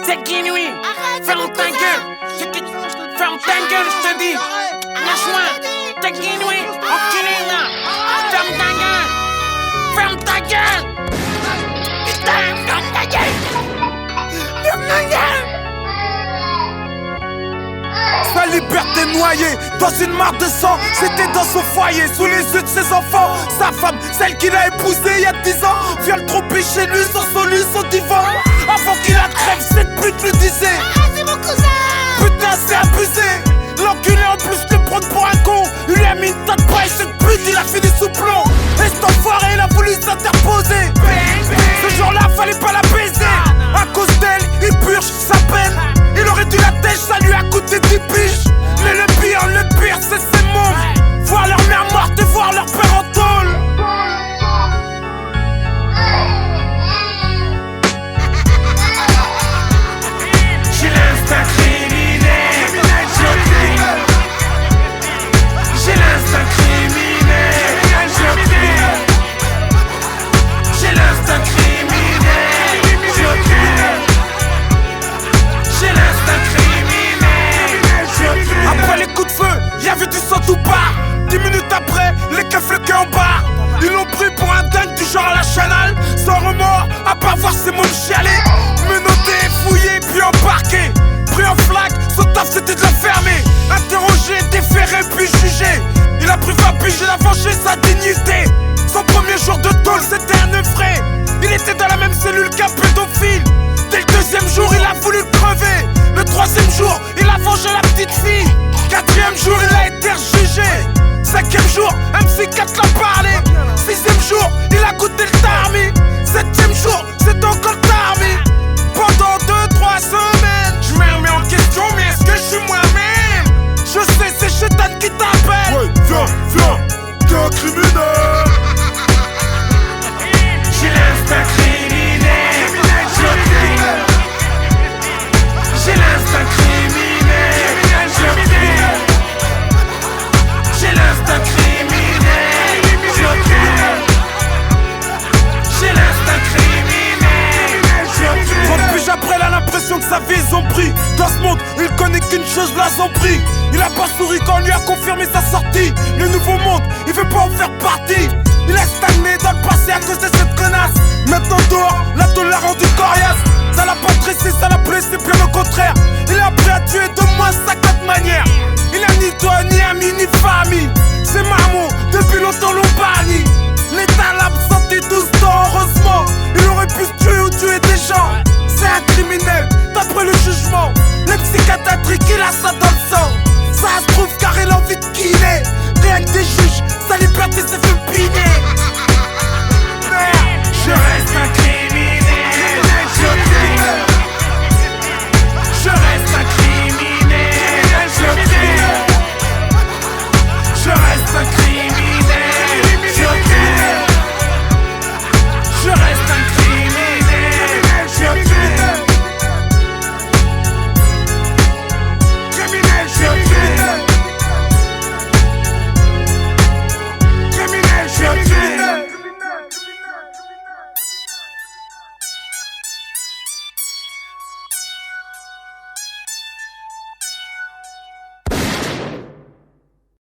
C'est qui nuit? Ferme ta gueule. Ferme ta gueule, je te dis. Lâche-moi. C'est qui nuit? Enculé là. Ferme ta gueule. Ferme ta gueule. Putain, ferme ta gueule. Ferme ta gueule. Sa liberté noyée dans une mare de sang. J'étais dans son foyer, sous les yeux de ses enfants. Sa femme, celle qu'il a épousée il y a 10 ans, vient le tromper chez lui sur son lit, son divan. Avant qu'il la crève, cette pute lui disait: Ah, c'est mon cousin. putain, c'est abusé. L'enculé en plus le prendre pour un con. Il lui a mis une tas de paille, cette pute il a fini sous plomb. Et cet enfoiré il a voulu s'interposer. Ce jour-là fallait pas la baiser. À cause d'elle, il purge sa peine. Il aurait dû la tèche, ça lui a coûté 10 piges. Mais le pire c'est ces mômes. Voir leur mère morte et voir leur père en tôle. J'ai l'instinct criminel. J'ai l'instinct criminel. J'ai l'instinct criminel. J'ai l'instinct criminel. Après les coups de feu, y'avait du sang tout part. 10 minutes après, les keufs le cœur en bas. Ils l'ont pris pour un dingue du genre à la Chanel. Sans remords, à part voir ses mômes chialer. Menotté, fouillé, puis embarqué. Pris en flaque, son taf c'était de la fermer. Interrogé, déféré, puis jugé. Il a pris 20 piges, il a vengé sa dignité. Son premier jour de tôle, c'était un œuf frais. Il était dans la même cellule qu'un pédophile. Dès le deuxième jour, il a voulu le crever. Le troisième jour, il a vengé la petite fille. Quatrième jour, il a été jugé. Cinquième jour, un psychiatre l'a parlé. Sixième jour, il a goûté le tarmi. Septième jour, c'est encore le tarmi. Pendant 2-3 semaines, je me remets en question, mais est-ce que je suis moi-même? Je sais, c'est Chétan qui t'appelle. Ouais, viens, t'es un criminel. J'ai l'instinct criminel. J'ai l'instinct criminel. J'ai l'instinct criminel. J'ai l'instinct criminel. 30 piges après, il a l'impression que sa vie ils ont pris. Dans ce monde, il connaît qu'une chose, la zombie. Il a pas souri quand on lui a confirmé sa sortie. Le nouveau monde, il veut pas en faire partie. Il est stagné dans le passé à cause de cette connasse. Maintenant dehors, la tôle l'a rendu coriace.